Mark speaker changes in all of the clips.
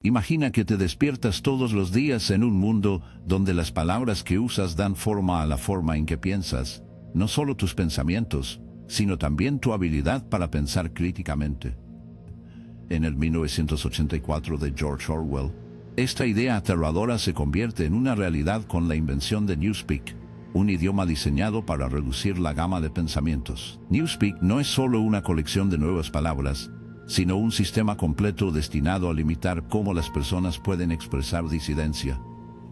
Speaker 1: Imagina que te despiertas todos los días en un mundo donde las palabras que usas dan forma a la forma en que piensas, no solo tus pensamientos, sino también tu habilidad para pensar críticamente. En el 1984 de George Orwell, esta idea aterradora se convierte en una realidad con la invención de Newspeak, un idioma diseñado para reducir la gama de pensamientos. Newspeak no es solo una colección de nuevas palabras, sino un sistema completo destinado a limitar cómo las personas pueden expresar disidencia,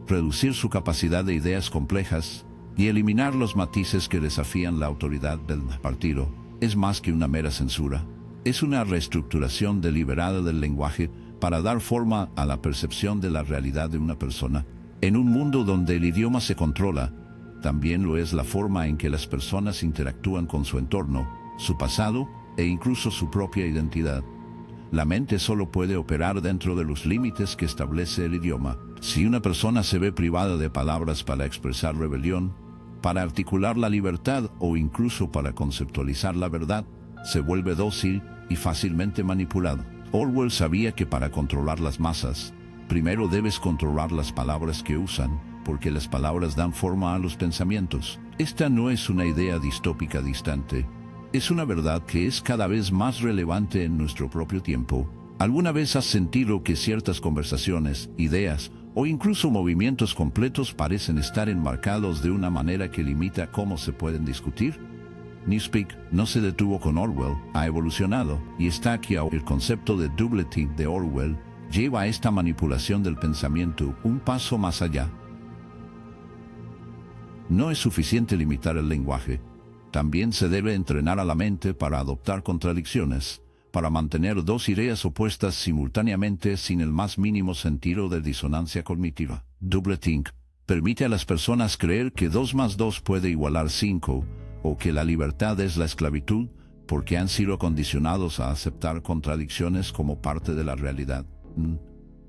Speaker 1: reducir su capacidad de ideas complejas y eliminar los matices que desafían la autoridad del partido. Es más que una mera censura. Es una reestructuración deliberada del lenguaje para dar forma a la percepción de la realidad de una persona. En un mundo donde el idioma se controla, también lo es la forma en que las personas interactúan con su entorno, su pasado e incluso su propia identidad. La mente solo puede operar dentro de los límites que establece el idioma. Si una persona se ve privada de palabras para expresar rebelión, para articular la libertad o incluso para conceptualizar la verdad, se vuelve dócil y fácilmente manipulado. Orwell sabía que para controlar las masas, primero debes controlar las palabras que usan, porque las palabras dan forma a los pensamientos. Esta no es una idea distópica distante. Es una verdad que es cada vez más relevante en nuestro propio tiempo. ¿Alguna vez has sentido que ciertas conversaciones, ideas o incluso movimientos completos parecen estar enmarcados de una manera que limita cómo se pueden discutir? Newspeak no se detuvo con Orwell, ha evolucionado, y está aquí ahora. El concepto de doubleting de Orwell lleva a esta manipulación del pensamiento un paso más allá. No es suficiente limitar el lenguaje. También se debe entrenar a la mente para adoptar contradicciones, para mantener dos ideas opuestas simultáneamente sin el más mínimo sentido de disonancia cognitiva. Doubleting permite a las personas creer que 2 más 2 puede igualar 5, o que la libertad es la esclavitud, porque han sido condicionados a aceptar contradicciones como parte de la realidad.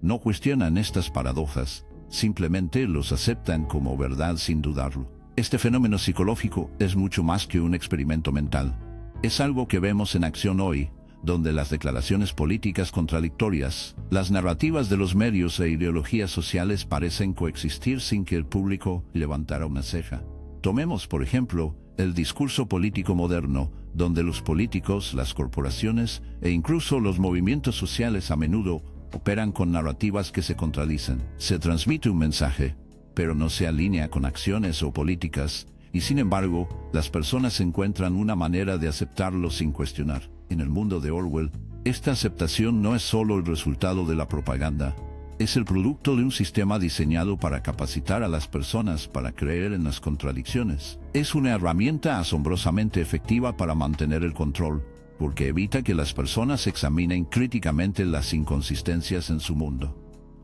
Speaker 1: No cuestionan estas paradojas, simplemente los aceptan como verdad sin dudarlo. Este fenómeno psicológico es mucho más que un experimento mental. Es algo que vemos en acción hoy, donde las declaraciones políticas contradictorias, las narrativas de los medios e ideologías sociales parecen coexistir sin que el público levantara una ceja. Tomemos, por ejemplo, el discurso político moderno, donde los políticos, las corporaciones e incluso los movimientos sociales a menudo operan con narrativas que se contradicen. Se transmite un mensaje, pero no se alinea con acciones o políticas, y sin embargo, las personas encuentran una manera de aceptarlo sin cuestionar. En el mundo de Orwell, esta aceptación no es solo el resultado de la propaganda, es el producto de un sistema diseñado para capacitar a las personas para creer en las contradicciones. Es una herramienta asombrosamente efectiva para mantener el control, porque evita que las personas examinen críticamente las inconsistencias en su mundo.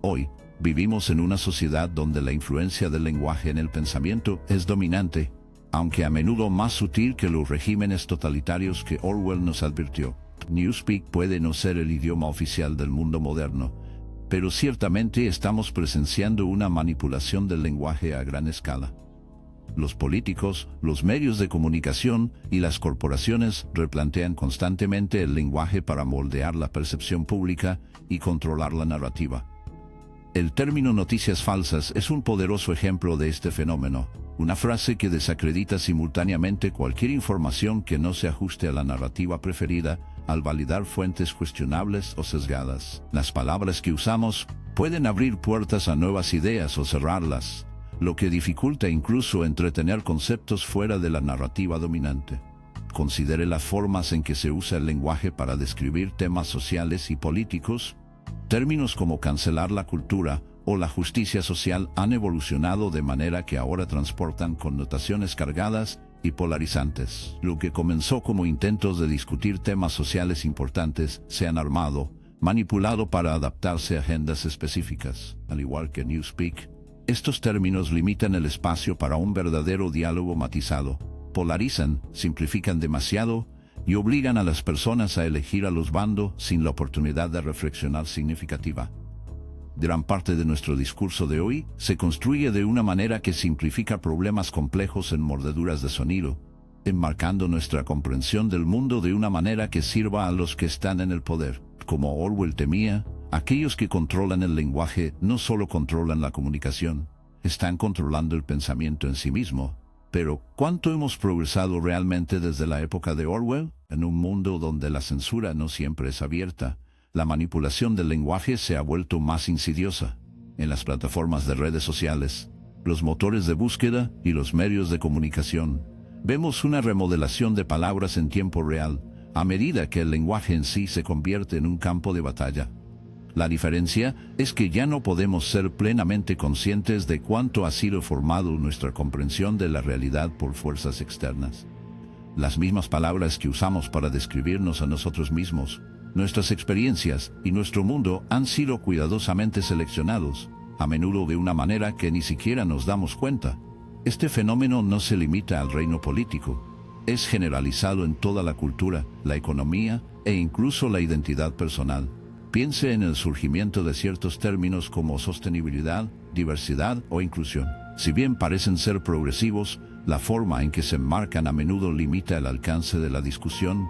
Speaker 1: Hoy, vivimos en una sociedad donde la influencia del lenguaje en el pensamiento es dominante, aunque a menudo más sutil que los regímenes totalitarios que Orwell nos advirtió. Newspeak puede no ser el idioma oficial del mundo moderno, pero ciertamente estamos presenciando una manipulación del lenguaje a gran escala. Los políticos, los medios de comunicación y las corporaciones replantean constantemente el lenguaje para moldear la percepción pública y controlar la narrativa. El término noticias falsas es un poderoso ejemplo de este fenómeno, una frase que desacredita simultáneamente cualquier información que no se ajuste a la narrativa preferida, al validar fuentes cuestionables o sesgadas. Las palabras que usamos pueden abrir puertas a nuevas ideas o cerrarlas, lo que dificulta incluso entretener conceptos fuera de la narrativa dominante. Considere las formas en que se usa el lenguaje para describir temas sociales y políticos. Términos como cancelar la cultura o la justicia social han evolucionado de manera que ahora transportan connotaciones cargadas y polarizantes. Lo que comenzó como intentos de discutir temas sociales importantes se han armado, manipulado para adaptarse a agendas específicas. Al igual que Newspeak, estos términos limitan el espacio para un verdadero diálogo matizado, polarizan, simplifican demasiado y obligan a las personas a elegir a los bandos sin la oportunidad de reflexionar significativa. Gran parte de nuestro discurso de hoy se construye de una manera que simplifica problemas complejos en mordeduras de sonido, enmarcando nuestra comprensión del mundo de una manera que sirva a los que están en el poder. Como Orwell temía, Aquellos que controlan el lenguaje no solo controlan la comunicación, están controlando el pensamiento en sí mismo. Pero, ¿cuánto hemos progresado realmente desde la época de Orwell? En un mundo donde la censura no siempre es abierta, la manipulación del lenguaje se ha vuelto más insidiosa. En las plataformas de redes sociales, los motores de búsqueda y los medios de comunicación, vemos una remodelación de palabras en tiempo real, a medida que el lenguaje en sí se convierte en un campo de batalla. La diferencia es que ya no podemos ser plenamente conscientes de cuánto ha sido formado nuestra comprensión de la realidad por fuerzas externas. Las mismas palabras que usamos para describirnos a nosotros mismos, nuestras experiencias y nuestro mundo han sido cuidadosamente seleccionados, a menudo de una manera que ni siquiera nos damos cuenta. Este fenómeno no se limita al reino político, es generalizado en toda la cultura, la economía e incluso la identidad personal. Piense en el surgimiento de ciertos términos como sostenibilidad, diversidad o inclusión. Si bien parecen ser progresivos, la forma en que se enmarcan a menudo limita el alcance de la discusión,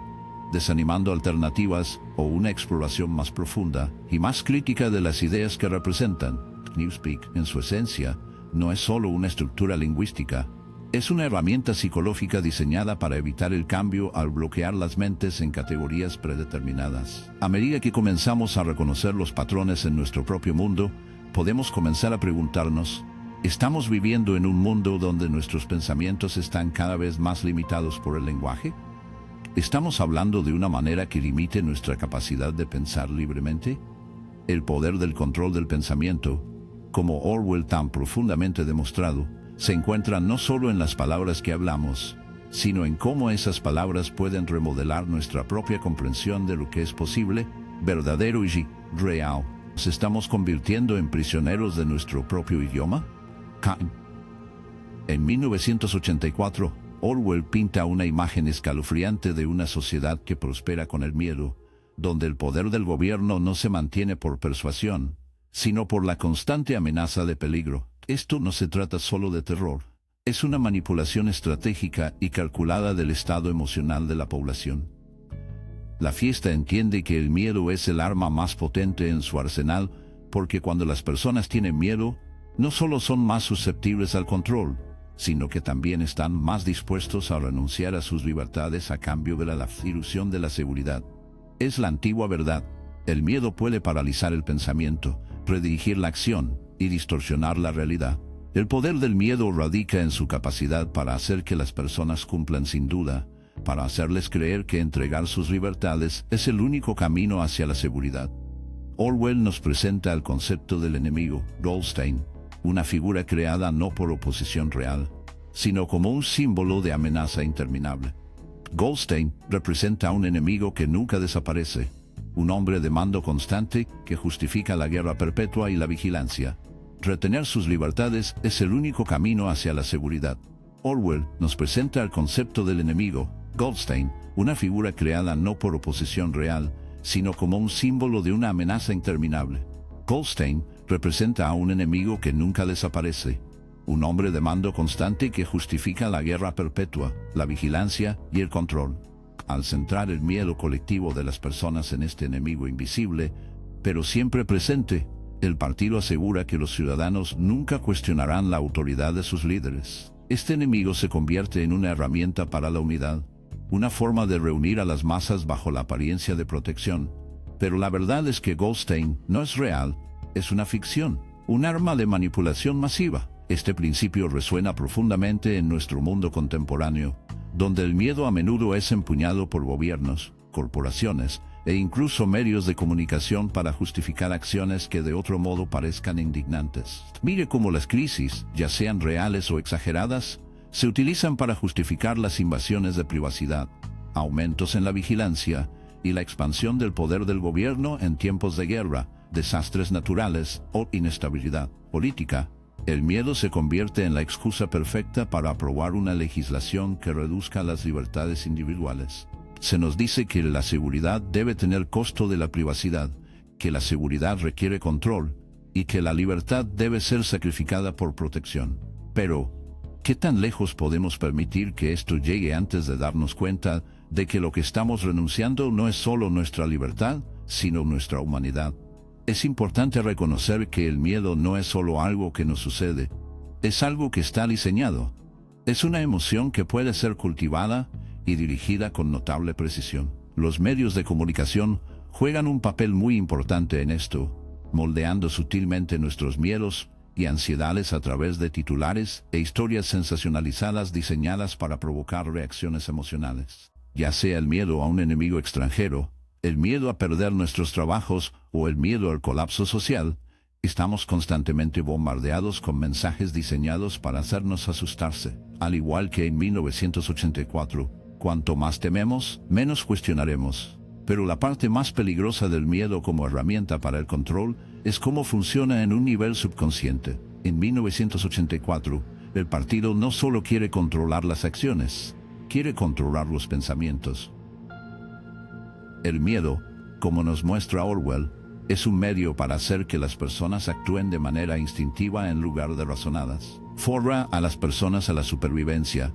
Speaker 1: desanimando alternativas o una exploración más profunda y más crítica de las ideas que representan. Newspeak, en su esencia, no es solo una estructura lingüística, es una herramienta psicológica diseñada para evitar el cambio al bloquear las mentes en categorías predeterminadas. A medida que comenzamos a reconocer los patrones en nuestro propio mundo, podemos comenzar a preguntarnos, ¿estamos viviendo en un mundo donde nuestros pensamientos están cada vez más limitados por el lenguaje? ¿Estamos hablando de una manera que limite nuestra capacidad de pensar libremente? El poder del control del pensamiento, como Orwell tan profundamente demostrado, se encuentra no solo en las palabras que hablamos, sino en cómo esas palabras pueden remodelar nuestra propia comprensión de lo que es posible, verdadero y real. ¿Nos estamos convirtiendo en prisioneros de nuestro propio idioma? En 1984, Orwell pinta una imagen escalofriante de una sociedad que prospera con el miedo, donde el poder del gobierno no se mantiene por persuasión, sino por la constante amenaza de peligro. Esto no se trata solo de terror, es una manipulación estratégica y calculada del estado emocional de la población. La fiesta entiende que el miedo es el arma más potente en su arsenal, porque cuando las personas tienen miedo, no solo son más susceptibles al control, sino que también están más dispuestos a renunciar a sus libertades a cambio de la ilusión de la seguridad. Es la antigua verdad, el miedo puede paralizar el pensamiento, redirigir la acción y distorsionar la realidad. El poder del miedo radica en su capacidad para hacer que las personas cumplan sin duda, para hacerles creer que entregar sus libertades es el único camino hacia la seguridad. Orwell nos presenta el concepto del enemigo, Goldstein, una figura creada no por oposición real, sino como un símbolo de amenaza interminable. Goldstein representa a un enemigo que nunca desaparece, un hombre de mando constante que justifica la guerra perpetua y la vigilancia. Retener sus libertades es el único camino hacia la seguridad. Orwell nos presenta el concepto del enemigo, Goldstein, una figura creada no por oposición real, sino como un símbolo de una amenaza interminable. Goldstein representa a un enemigo que nunca desaparece, un hombre de mando constante que justifica la guerra perpetua, la vigilancia y el control. Al centrar el miedo colectivo de las personas en este enemigo invisible, pero siempre presente, el partido asegura que los ciudadanos nunca cuestionarán la autoridad de sus líderes. Este enemigo se convierte en una herramienta para la unidad, una forma de reunir a las masas bajo la apariencia de protección. Pero la verdad es que Goldstein no es real, es una ficción, un arma de manipulación masiva. Este principio resuena profundamente en nuestro mundo contemporáneo, donde el miedo a menudo es empuñado por gobiernos, corporaciones e incluso medios de comunicación para justificar acciones que de otro modo parezcan indignantes. Mire cómo las crisis, ya sean reales o exageradas, se utilizan para justificar las invasiones de privacidad, aumentos en la vigilancia y la expansión del poder del gobierno en tiempos de guerra, desastres naturales o inestabilidad política. El miedo se convierte en la excusa perfecta para aprobar una legislación que reduzca las libertades individuales. Se nos dice que la seguridad debe tener costo de la privacidad, que la seguridad requiere control y que la libertad debe ser sacrificada por protección. Pero, ¿qué tan lejos podemos permitir que esto llegue antes de darnos cuenta de que lo que estamos renunciando no es solo nuestra libertad, sino nuestra humanidad? Es importante reconocer que el miedo no es solo algo que nos sucede, es algo que está diseñado. Es una emoción que puede ser cultivada y dirigida con notable precisión. Los medios de comunicación juegan un papel muy importante en esto, moldeando sutilmente nuestros miedos y ansiedades a través de titulares e historias sensacionalizadas diseñadas para provocar reacciones emocionales. Ya sea el miedo a un enemigo extranjero, el miedo a perder nuestros trabajos o el miedo al colapso social, estamos constantemente bombardeados con mensajes diseñados para hacernos asustarse. Al igual que en 1984, cuanto más tememos, menos cuestionaremos. Pero la parte más peligrosa del miedo como herramienta para el control es cómo funciona en un nivel subconsciente. En 1984, el partido no solo quiere controlar las acciones, quiere controlar los pensamientos. El miedo, como nos muestra Orwell, es un medio para hacer que las personas actúen de manera instintiva en lugar de razonadas. Forra a las personas a la supervivencia,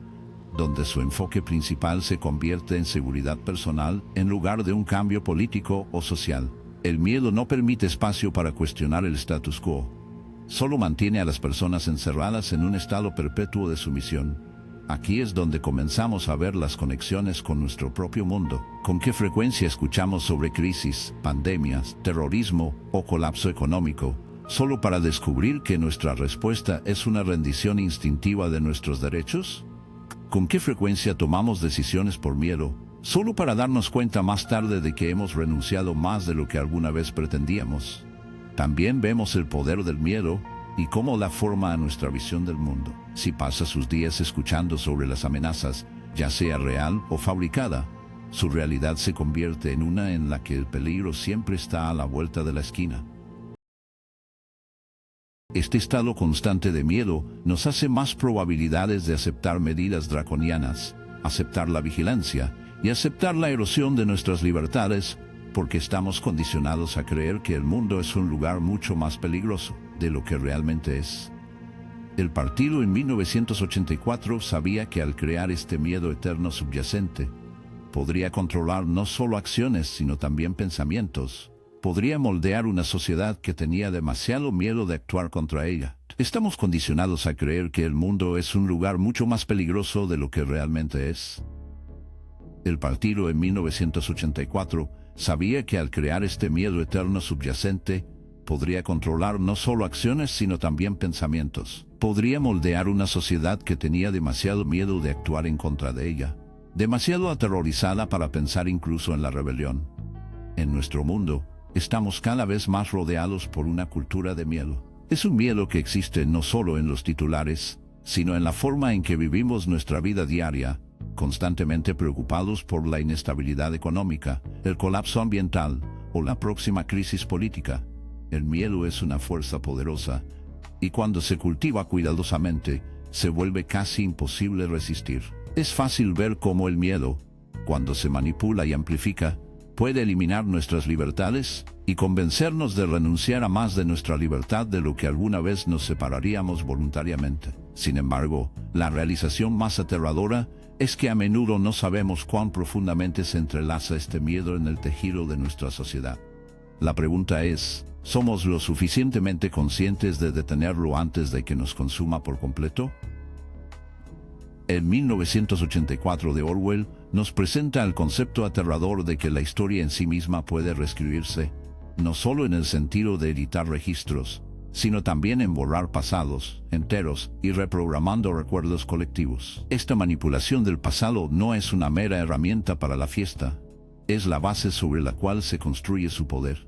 Speaker 1: donde su enfoque principal se convierte en seguridad personal en lugar de un cambio político o social. El miedo no permite espacio para cuestionar el status quo. Solo mantiene a las personas encerradas en un estado perpetuo de sumisión. Aquí es donde comenzamos a ver las conexiones con nuestro propio mundo. ¿Con qué frecuencia escuchamos sobre crisis, pandemias, terrorismo o colapso económico, solo para descubrir que nuestra respuesta es una rendición instintiva de nuestros derechos? ¿Con qué frecuencia tomamos decisiones por miedo, solo para darnos cuenta más tarde de que hemos renunciado más de lo que alguna vez pretendíamos? También vemos el poder del miedo y cómo la forma a nuestra visión del mundo. Si pasa sus días escuchando sobre las amenazas, ya sea real o fabricada, su realidad se convierte en una en la que el peligro siempre está a la vuelta de la esquina. Este estado constante de miedo nos hace más probabilidades de aceptar medidas draconianas, aceptar la vigilancia y aceptar la erosión de nuestras libertades, porque estamos condicionados a creer que el mundo es un lugar mucho más peligroso de lo que realmente es. El partido en 1984 sabía que al crear este miedo eterno subyacente, podría controlar no solo acciones sino también pensamientos. Podría moldear una sociedad que tenía demasiado miedo de actuar contra ella. Estamos condicionados a creer que el mundo es un lugar mucho más peligroso de lo que realmente es. El partido en 1984 sabía que al crear este miedo eterno subyacente, podría controlar no solo acciones sino también pensamientos. Podría moldear una sociedad que tenía demasiado miedo de actuar en contra de ella, demasiado aterrorizada para pensar incluso en la rebelión. En nuestro mundo, estamos cada vez más rodeados por una cultura de miedo. Es un miedo que existe no solo en los titulares, sino en la forma en que vivimos nuestra vida diaria, constantemente preocupados por la inestabilidad económica, el colapso ambiental o la próxima crisis política. El miedo es una fuerza poderosa, y cuando se cultiva cuidadosamente, se vuelve casi imposible resistir. Es fácil ver cómo el miedo, cuando se manipula y amplifica, puede eliminar nuestras libertades y convencernos de renunciar a más de nuestra libertad de lo que alguna vez nos separaríamos voluntariamente. Sin embargo, la realización más aterradora es que a menudo no sabemos cuán profundamente se entrelaza este miedo en el tejido de nuestra sociedad. La pregunta es, ¿somos lo suficientemente conscientes de detenerlo antes de que nos consuma por completo? En 1984 de Orwell nos presenta el concepto aterrador de que la historia en sí misma puede reescribirse, no solo en el sentido de editar registros, sino también en borrar pasados enteros y reprogramando recuerdos colectivos. Esta manipulación del pasado no es una mera herramienta para la fiesta, es la base sobre la cual se construye su poder.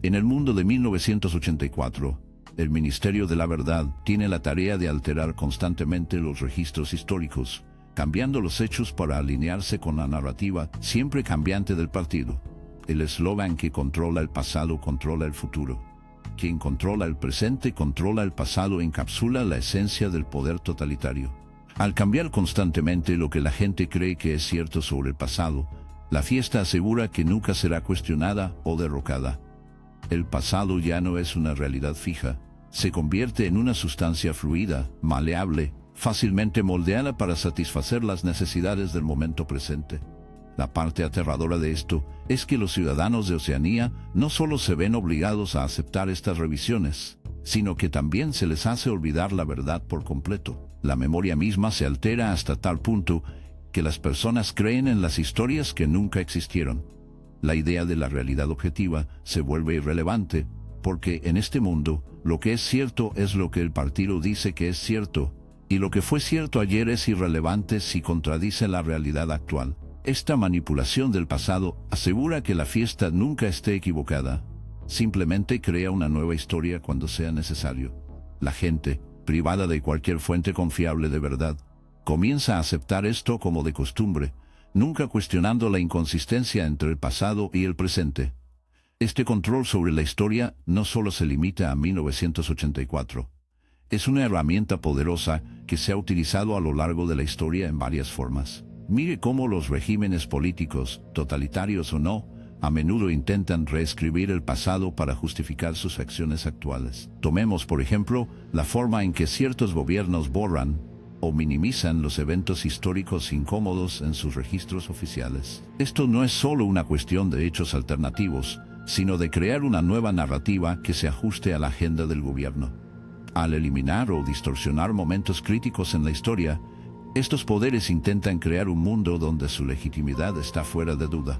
Speaker 1: En el mundo de 1984, el Ministerio de la Verdad tiene la tarea de alterar constantemente los registros históricos, cambiando los hechos para alinearse con la narrativa siempre cambiante del partido. El eslogan que controla el pasado controla el futuro. Quien controla el presente controla el pasado encapsula la esencia del poder totalitario. Al cambiar constantemente lo que la gente cree que es cierto sobre el pasado, la fiesta asegura que nunca será cuestionada o derrocada. El pasado ya no es una realidad fija, se convierte en una sustancia fluida, maleable, fácilmente moldeada para satisfacer las necesidades del momento presente. La parte aterradora de esto es que los ciudadanos de Oceanía no solo se ven obligados a aceptar estas revisiones, sino que también se les hace olvidar la verdad por completo. La memoria misma se altera hasta tal punto que las personas creen en las historias que nunca existieron. La idea de la realidad objetiva se vuelve irrelevante, porque en este mundo, lo que es cierto es lo que el partido dice que es cierto, y lo que fue cierto ayer es irrelevante si contradice la realidad actual. Esta manipulación del pasado asegura que la fiesta nunca esté equivocada. Simplemente crea una nueva historia cuando sea necesario. La gente, privada de cualquier fuente confiable de verdad, comienza a aceptar esto como de costumbre, nunca cuestionando la inconsistencia entre el pasado y el presente. Este control sobre la historia no solo se limita a 1984. Es una herramienta poderosa que se ha utilizado a lo largo de la historia en varias formas. Mire cómo los regímenes políticos, totalitarios o no, a menudo intentan reescribir el pasado para justificar sus acciones actuales. Tomemos, por ejemplo, la forma en que ciertos gobiernos borran o minimizan los eventos históricos incómodos en sus registros oficiales. Esto no es solo una cuestión de hechos alternativos, sino de crear una nueva narrativa que se ajuste a la agenda del gobierno. Al eliminar o distorsionar momentos críticos en la historia, estos poderes intentan crear un mundo donde su legitimidad está fuera de duda.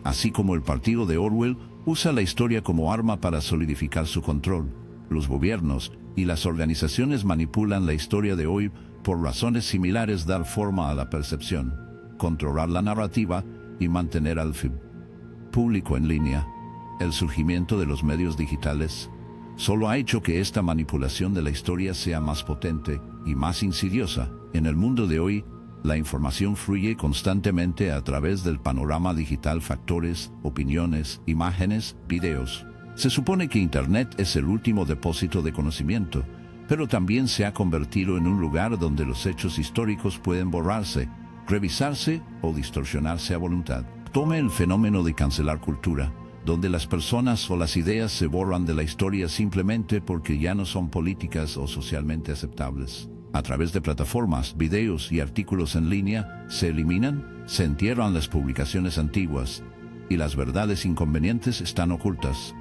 Speaker 1: Así como el partido de Orwell usa la historia como arma para solidificar su control, los gobiernos y las organizaciones manipulan la historia de hoy por razones similares: dar forma a la percepción, controlar la narrativa y mantener al público en línea. El surgimiento de los medios digitales solo ha hecho que esta manipulación de la historia sea más potente y más insidiosa. En el mundo de hoy, la información fluye constantemente a través del panorama digital: factores, opiniones, imágenes, videos. Se supone que Internet es el último depósito de conocimiento, pero también se ha convertido en un lugar donde los hechos históricos pueden borrarse, revisarse o distorsionarse a voluntad. Tome el fenómeno de cancelar cultura, donde las personas o las ideas se borran de la historia simplemente porque ya no son políticas o socialmente aceptables. A través de plataformas, videos y artículos en línea, se eliminan, se entierran las publicaciones antiguas, y las verdades inconvenientes están ocultas.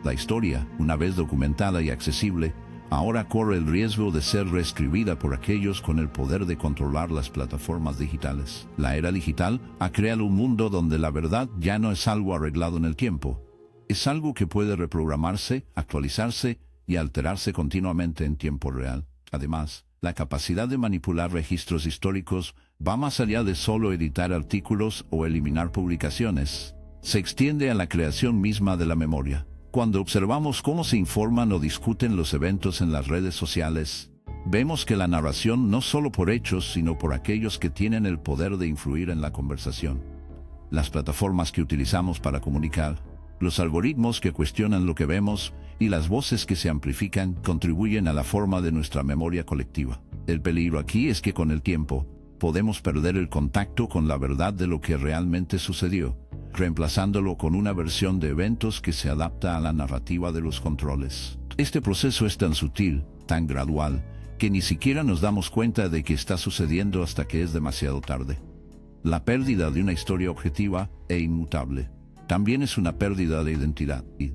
Speaker 1: La historia, una vez documentada y accesible, ahora corre el riesgo de ser reescribida por aquellos con el poder de controlar las plataformas digitales. La era digital ha creado un mundo donde la verdad ya no es algo arreglado en el tiempo. Es algo que puede reprogramarse, actualizarse y alterarse continuamente en tiempo real. Además, la capacidad de manipular registros históricos va más allá de solo editar artículos o eliminar publicaciones. Se extiende a la creación misma de la memoria. Cuando observamos cómo se informan o discuten los eventos en las redes sociales, vemos que la narración no solo por hechos, sino por aquellos que tienen el poder de influir en la conversación. Las plataformas que utilizamos para comunicar, los algoritmos que cuestionan lo que vemos y las voces que se amplifican contribuyen a la forma de nuestra memoria colectiva. El peligro aquí es que con el tiempo podemos perder el contacto con la verdad de lo que realmente sucedió, reemplazándolo con una versión de eventos que se adapta a la narrativa de los controles. Este proceso es tan sutil, tan gradual, que ni siquiera nos damos cuenta de que está sucediendo hasta que es demasiado tarde. La pérdida de una historia objetiva e inmutable también es una pérdida de identidad, y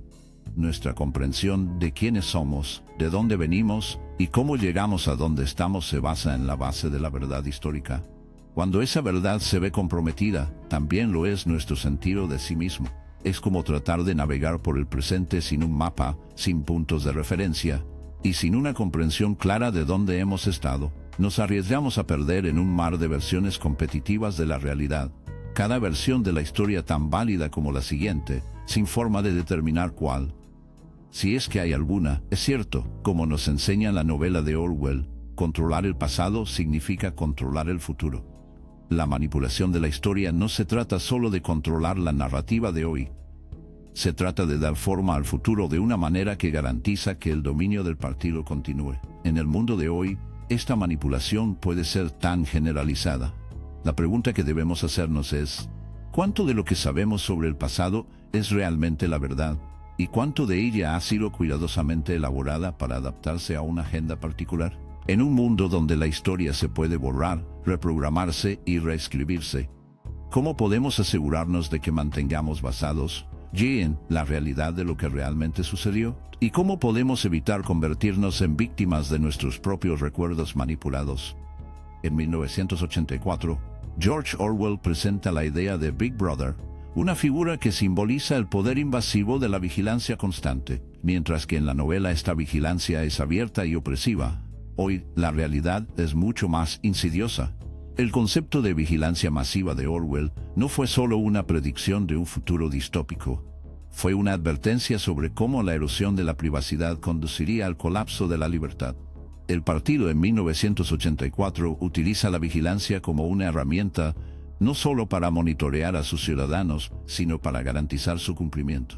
Speaker 1: nuestra comprensión de quiénes somos, de dónde venimos y cómo llegamos a donde estamos se basa en la base de la verdad histórica. Cuando esa verdad se ve comprometida, también lo es nuestro sentido de sí mismo. Es como tratar de navegar por el presente sin un mapa, sin puntos de referencia, y sin una comprensión clara de dónde hemos estado. Nos arriesgamos a perder en un mar de versiones competitivas de la realidad. Cada versión de la historia tan válida como la siguiente, sin forma de determinar cuál, si es que hay alguna, es cierto. Como nos enseña la novela de Orwell, controlar el pasado significa controlar el futuro. La manipulación de la historia no se trata solo de controlar la narrativa de hoy. Se trata de dar forma al futuro de una manera que garantiza que el dominio del partido continúe. En el mundo de hoy, esta manipulación puede ser tan generalizada. La pregunta que debemos hacernos es: ¿cuánto de lo que sabemos sobre el pasado es realmente la verdad? ¿Y cuánto de ella ha sido cuidadosamente elaborada para adaptarse a una agenda particular? En un mundo donde la historia se puede borrar, reprogramarse y reescribirse, ¿Cómo podemos asegurarnos de que mantengamos basados en la realidad de lo que realmente sucedió? ¿Y cómo podemos evitar convertirnos en víctimas de nuestros propios recuerdos manipulados? En 1984, George Orwell presenta la idea de Big Brother, una figura que simboliza el poder invasivo de la vigilancia constante. Mientras que en la novela esta vigilancia es abierta y opresiva, hoy la realidad es mucho más insidiosa. El concepto de vigilancia masiva de Orwell no fue solo una predicción de un futuro distópico, fue una advertencia sobre cómo la erosión de la privacidad conduciría al colapso de la libertad. El partido en 1984 utiliza la vigilancia como una herramienta no solo para monitorear a sus ciudadanos, sino para garantizar su cumplimiento.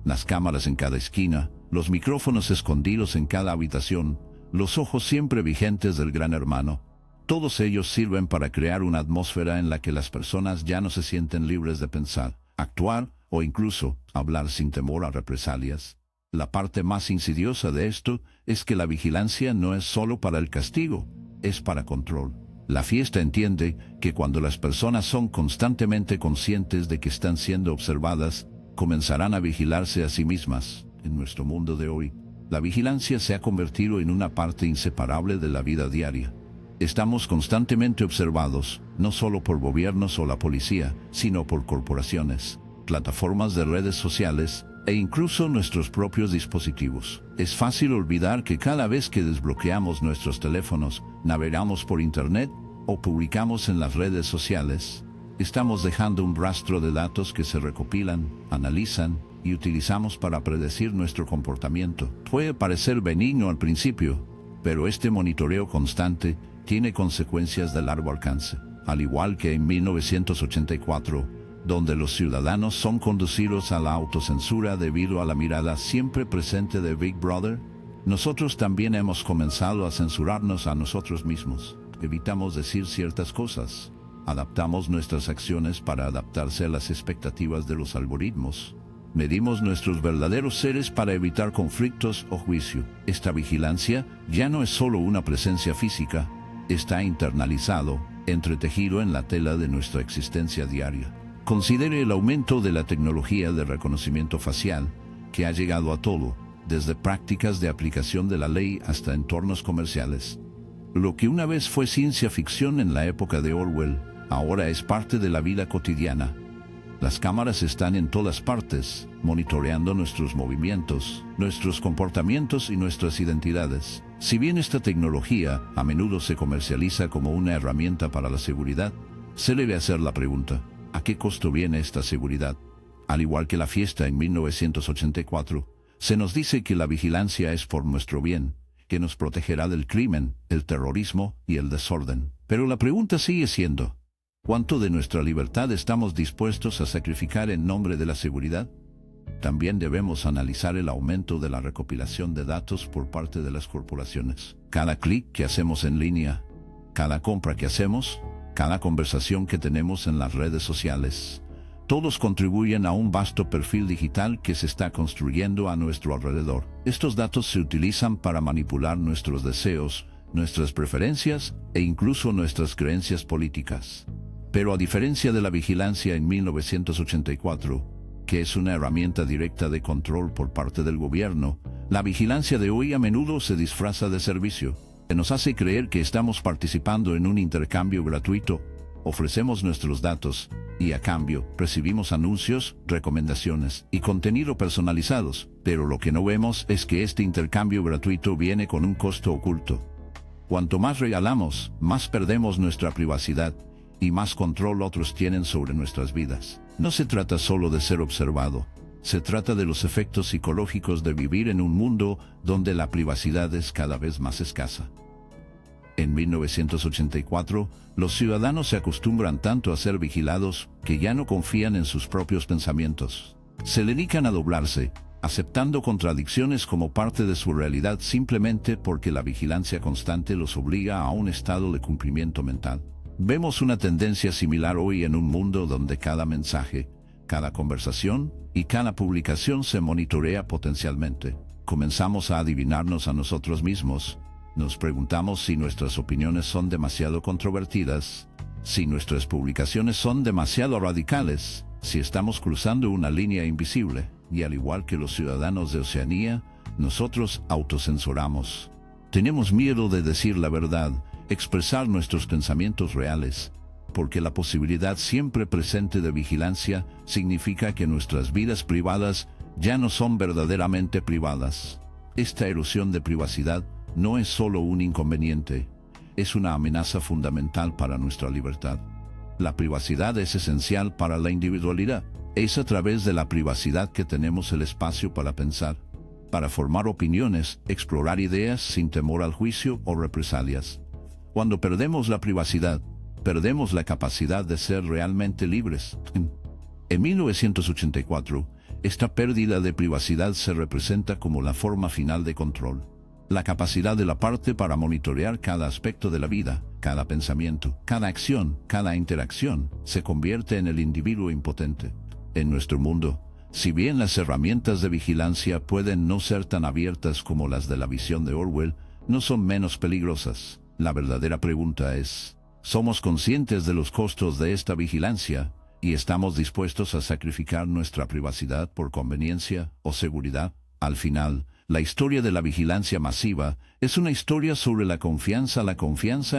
Speaker 1: Las cámaras en cada esquina, los micrófonos escondidos en cada habitación, los ojos siempre vigentes del gran hermano, todos ellos sirven para crear una atmósfera en la que las personas ya no se sienten libres de pensar, actuar o incluso hablar sin temor a represalias. La parte más insidiosa de esto es que la vigilancia no es solo para el castigo, es para control. La fiesta entiende que cuando las personas son constantemente conscientes de que están siendo observadas, comenzarán a vigilarse a sí mismas. En nuestro mundo de hoy, la vigilancia se ha convertido en una parte inseparable de la vida diaria. Estamos constantemente observados, no solo por gobiernos o la policía, sino por corporaciones, plataformas de redes sociales e incluso nuestros propios dispositivos. Es fácil olvidar que cada vez que desbloqueamos nuestros teléfonos, navegamos por Internet o publicamos en las redes sociales, estamos dejando un rastro de datos que se recopilan, analizan y utilizamos para predecir nuestro comportamiento. Puede parecer benigno al principio, pero este monitoreo constante tiene consecuencias de largo alcance. Al igual que en 1984, donde los ciudadanos son conducidos a la autocensura debido a la mirada siempre presente de Big Brother, nosotros también hemos comenzado a censurarnos a nosotros mismos. Evitamos decir ciertas cosas. Adaptamos nuestras acciones para adaptarse a las expectativas de los algoritmos. Medimos nuestros verdaderos seres para evitar conflictos o juicio. Esta vigilancia ya no es solo una presencia física, está internalizado, entretejido en la tela de nuestra existencia diaria. Considere el aumento de la tecnología de reconocimiento facial, que ha llegado a todo, desde prácticas de aplicación de la ley hasta entornos comerciales. Lo que una vez fue ciencia ficción en la época de Orwell, ahora es parte de la vida cotidiana. Las cámaras están en todas partes, monitoreando nuestros movimientos, nuestros comportamientos y nuestras identidades. Si bien esta tecnología a menudo se comercializa como una herramienta para la seguridad, se debe hacer la pregunta: ¿a qué costo viene esta seguridad? Al igual que la fiesta en 1984, se nos dice que la vigilancia es por nuestro bien, que nos protegerá del crimen, el terrorismo y el desorden. Pero la pregunta sigue siendo: ¿cuánto de nuestra libertad estamos dispuestos a sacrificar en nombre de la seguridad? También debemos analizar el aumento de la recopilación de datos por parte de las corporaciones. Cada clic que hacemos en línea, cada compra que hacemos, cada conversación que tenemos en las redes sociales, todos contribuyen a un vasto perfil digital que se está construyendo a nuestro alrededor. Estos datos se utilizan para manipular nuestros deseos, nuestras preferencias e incluso nuestras creencias políticas. Pero a diferencia de la vigilancia en 1984, que es una herramienta directa de control por parte del gobierno, la vigilancia de hoy a menudo se disfraza de servicio. Se nos hace creer que estamos participando en un intercambio gratuito, ofrecemos nuestros datos y a cambio recibimos anuncios, recomendaciones y contenido personalizados, pero lo que no vemos es que este intercambio gratuito viene con un costo oculto. Cuanto más regalamos, más perdemos nuestra privacidad y más control otros tienen sobre nuestras vidas. No se trata solo de ser observado, se trata de los efectos psicológicos de vivir en un mundo donde la privacidad es cada vez más escasa. En 1984, los ciudadanos se acostumbran tanto a ser vigilados que ya no confían en sus propios pensamientos. Se dedican a doblarse, aceptando contradicciones como parte de su realidad simplemente porque la vigilancia constante los obliga a un estado de cumplimiento mental. Vemos una tendencia similar hoy en un mundo donde cada mensaje, cada conversación y cada publicación se monitorea potencialmente. Comenzamos a adivinarnos a nosotros mismos, nos preguntamos si nuestras opiniones son demasiado controvertidas Si nuestras publicaciones son demasiado radicales, si estamos cruzando una línea invisible, y al igual que los ciudadanos de Oceanía, nosotros autocensuramos. Tenemos miedo de decir la verdad, expresar nuestros pensamientos reales, porque la posibilidad siempre presente de vigilancia significa que nuestras vidas privadas ya no son verdaderamente privadas. Esta erosión de privacidad no es solo un inconveniente, es una amenaza fundamental para nuestra libertad. La privacidad es esencial para la individualidad. Es a través de la privacidad que tenemos el espacio para pensar, para formar opiniones, explorar ideas sin temor al juicio o represalias. Cuando perdemos la privacidad, perdemos la capacidad de ser realmente libres. En 1984, esta pérdida de privacidad se representa como la forma final de control. La capacidad de la parte para monitorear cada aspecto de la vida, cada pensamiento, cada acción, cada interacción, se convierte en el individuo impotente. En nuestro mundo, si bien las herramientas de vigilancia pueden no ser tan abiertas como las de la visión de Orwell, no son menos peligrosas. La verdadera pregunta es, ¿somos conscientes de los costos de esta vigilancia y estamos dispuestos a sacrificar nuestra privacidad por conveniencia o seguridad? Al final, la historia de la vigilancia masiva es una historia sobre la confianza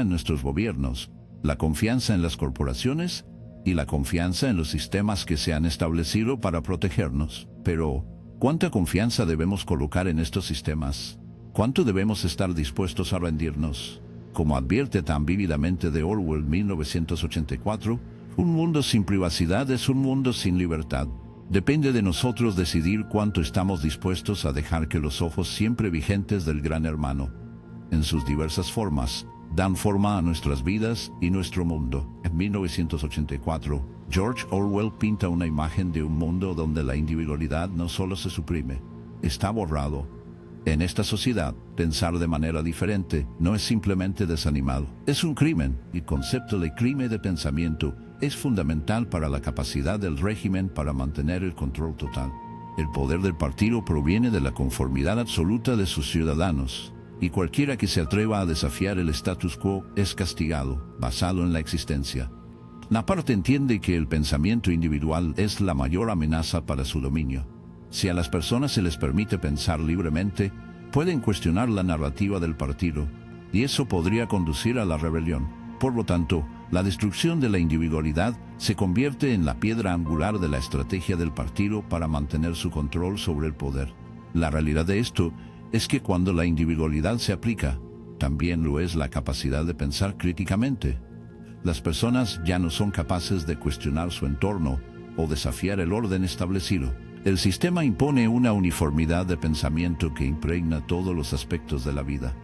Speaker 1: en nuestros gobiernos, la confianza en las corporaciones y la confianza en los sistemas que se han establecido para protegernos. Pero, ¿cuánta confianza debemos colocar en estos sistemas? ¿Cuánto debemos estar dispuestos a rendirnos? Como advierte tan vívidamente de Orwell 1984, un mundo sin privacidad es un mundo sin libertad. Depende de nosotros decidir cuánto estamos dispuestos a dejar que los ojos siempre vigentes del Gran Hermano, en sus diversas formas, dan forma a nuestras vidas y nuestro mundo. En 1984, George Orwell pinta una imagen de un mundo donde la individualidad no solo se suprime, está borrado. En esta sociedad, pensar de manera diferente no es simplemente desanimado, es un crimen. El concepto de crimen de pensamiento es fundamental para la capacidad del régimen para mantener el control total. El poder del partido proviene de la conformidad absoluta de sus ciudadanos, y cualquiera que se atreva a desafiar el status quo es castigado, basado en la existencia. La parte entiende que el pensamiento individual es la mayor amenaza para su dominio. Si a las personas se les permite pensar libremente, pueden cuestionar la narrativa del partido, y eso podría conducir a la rebelión. Por lo tanto, la destrucción de la individualidad se convierte en la piedra angular de la estrategia del partido para mantener su control sobre el poder. La realidad de esto es que cuando la individualidad se aplica, también lo es la capacidad de pensar críticamente. Las personas ya no son capaces de cuestionar su entorno o desafiar el orden establecido. El sistema impone una uniformidad de pensamiento que impregna todos los aspectos de la vida.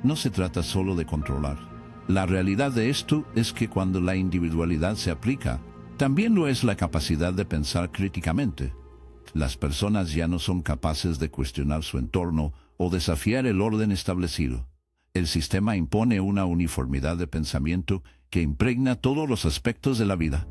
Speaker 1: No se trata solo de controlar. La realidad de esto es que cuando la individualidad se aplica, también lo es la capacidad de pensar críticamente. Las personas ya no son capaces de cuestionar su entorno o desafiar el orden establecido. El sistema impone una uniformidad de pensamiento que impregna todos los aspectos de la vida.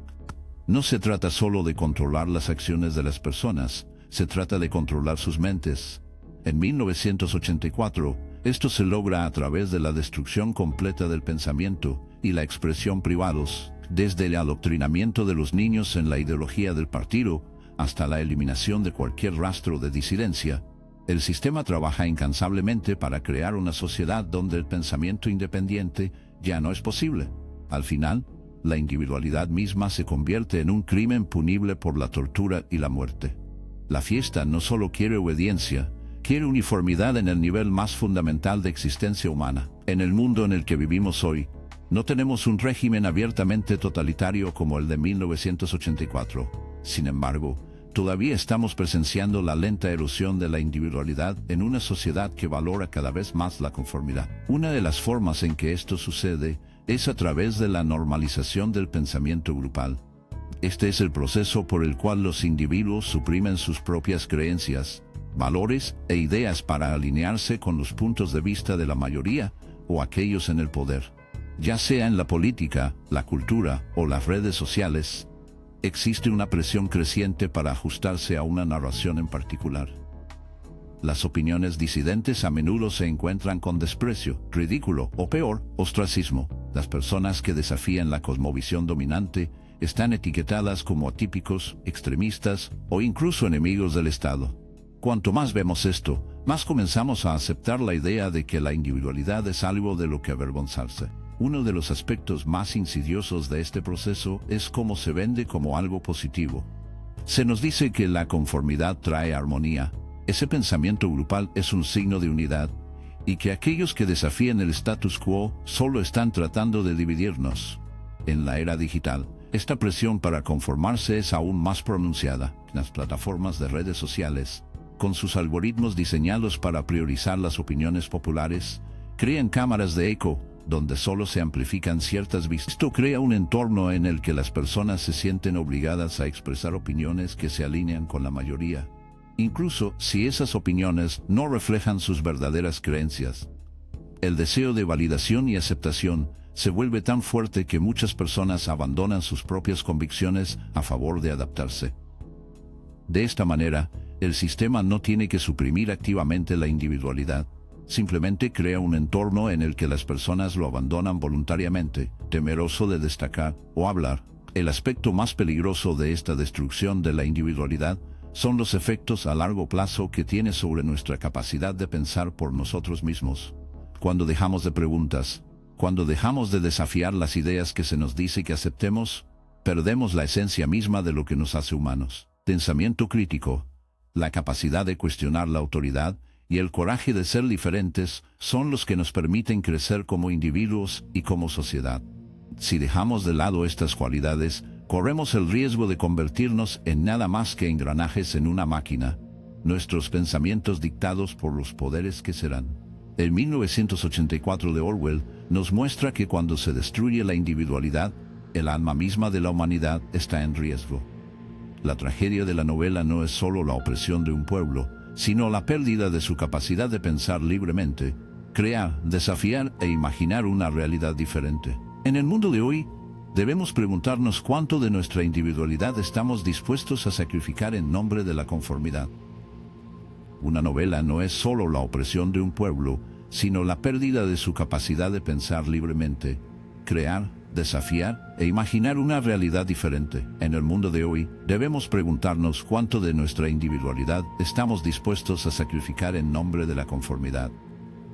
Speaker 1: No se trata solo de controlar las acciones de las personas, se trata de controlar sus mentes. En 1984, esto se logra a través de la destrucción completa del pensamiento y la expresión privados, desde el adoctrinamiento de los niños en la ideología del partido hasta la eliminación de cualquier rastro de disidencia. El sistema trabaja incansablemente para crear una sociedad donde el pensamiento independiente ya no es posible. Al final, la individualidad misma se convierte en un crimen punible por la tortura y la muerte. La fiesta no solo quiere obediencia, quiere uniformidad en el nivel más fundamental de existencia humana. En el mundo en el que vivimos hoy, no tenemos un régimen abiertamente totalitario como el de 1984. Sin embargo, todavía estamos presenciando la lenta erosión de la individualidad en una sociedad que valora cada vez más la conformidad. Una de las formas en que esto sucede es a través de la normalización del pensamiento grupal. Este es el proceso por el cual los individuos suprimen sus propias creencias, valores e ideas para alinearse con los puntos de vista de la mayoría o aquellos en el poder. Ya sea en la política, la cultura o las redes sociales, existe una presión creciente para ajustarse a una narración en particular. Las opiniones disidentes a menudo se encuentran con desprecio, ridículo o peor, ostracismo. Las personas que desafían la cosmovisión dominante están etiquetadas como atípicos, extremistas o incluso enemigos del Estado. Cuanto más vemos esto, más comenzamos a aceptar la idea de que la individualidad es algo de lo que avergonzarse. Uno de los aspectos más insidiosos de este proceso es cómo se vende como algo positivo. Se nos dice que la conformidad trae armonía, ese pensamiento grupal es un signo de unidad, y que aquellos que desafían el status quo solo están tratando de dividirnos. En la era digital, esta presión para conformarse es aún más pronunciada. Las plataformas de redes sociales, con sus algoritmos diseñados para priorizar las opiniones populares, crean cámaras de eco, donde solo se amplifican ciertas vistas. Esto crea un entorno en el que las personas se sienten obligadas a expresar opiniones que se alinean con la mayoría, incluso si esas opiniones no reflejan sus verdaderas creencias. El deseo de validación y aceptación se vuelve tan fuerte que muchas personas abandonan sus propias convicciones a favor de adaptarse. De esta manera, el sistema no tiene que suprimir activamente la individualidad, simplemente crea un entorno en el que las personas lo abandonan voluntariamente, temeroso de destacar o hablar. El aspecto más peligroso de esta destrucción de la individualidad son los efectos a largo plazo que tiene sobre nuestra capacidad de pensar por nosotros mismos. Cuando dejamos de preguntas, cuando dejamos de desafiar las ideas que se nos dice que aceptemos, perdemos la esencia misma de lo que nos hace humanos. Pensamiento crítico, la capacidad de cuestionar la autoridad y el coraje de ser diferentes son los que nos permiten crecer como individuos y como sociedad. Si dejamos de lado estas cualidades, corremos el riesgo de convertirnos en nada más que engranajes en una máquina, nuestros pensamientos dictados por los poderes que serán. El 1984 de Orwell nos muestra que cuando se destruye la individualidad, el alma misma de la humanidad está en riesgo. La tragedia de la novela no es solo la opresión de un pueblo, sino la pérdida de su capacidad de pensar libremente, crear, desafiar e imaginar una realidad diferente. En el mundo de hoy, debemos preguntarnos cuánto de nuestra individualidad estamos dispuestos a sacrificar en nombre de la conformidad. Una novela no es solo la opresión de un pueblo, sino la pérdida de su capacidad de pensar libremente, crear, desafiar e imaginar una realidad diferente. En el mundo de hoy, debemos preguntarnos cuánto de nuestra individualidad estamos dispuestos a sacrificar en nombre de la conformidad.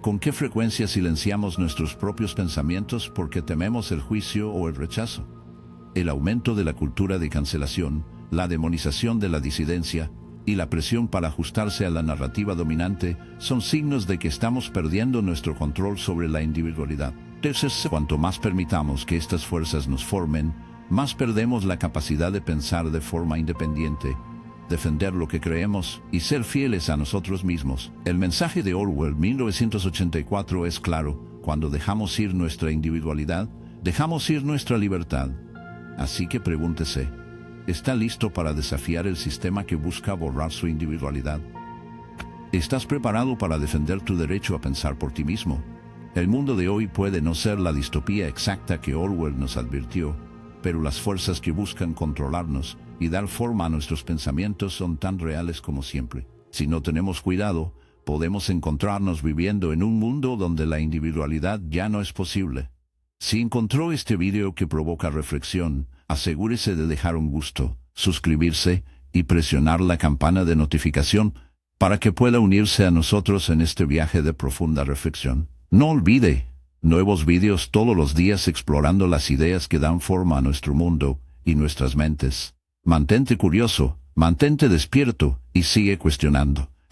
Speaker 1: ¿Con qué frecuencia silenciamos nuestros propios pensamientos porque tememos el juicio o el rechazo? El aumento de la cultura de cancelación, la demonización de la disidencia y la presión para ajustarse a la narrativa dominante son signos de que estamos perdiendo nuestro control sobre la individualidad. Cuanto más permitamos que estas fuerzas nos formen, más perdemos la capacidad de pensar de forma independiente, defender lo que creemos y ser fieles a nosotros mismos. El mensaje de Orwell 1984 es claro: cuando dejamos ir nuestra individualidad, dejamos ir nuestra libertad. Así que pregúntese, ¿está listo para desafiar el sistema que busca borrar su individualidad? ¿Estás preparado para defender tu derecho a pensar por ti mismo? El mundo de hoy puede no ser la distopía exacta que Orwell nos advirtió, pero las fuerzas que buscan controlarnos y dar forma a nuestros pensamientos son tan reales como siempre. Si no tenemos cuidado, podemos encontrarnos viviendo en un mundo donde la individualidad ya no es posible. Si encontró este video que provoca reflexión, asegúrese de dejar un gusto, suscribirse y presionar la campana de notificación para que pueda unirse a nosotros en este viaje de profunda reflexión. No olvide, nuevos vídeos todos los días explorando las ideas que dan forma a nuestro mundo y nuestras mentes. Mantente curioso, mantente despierto y sigue cuestionando.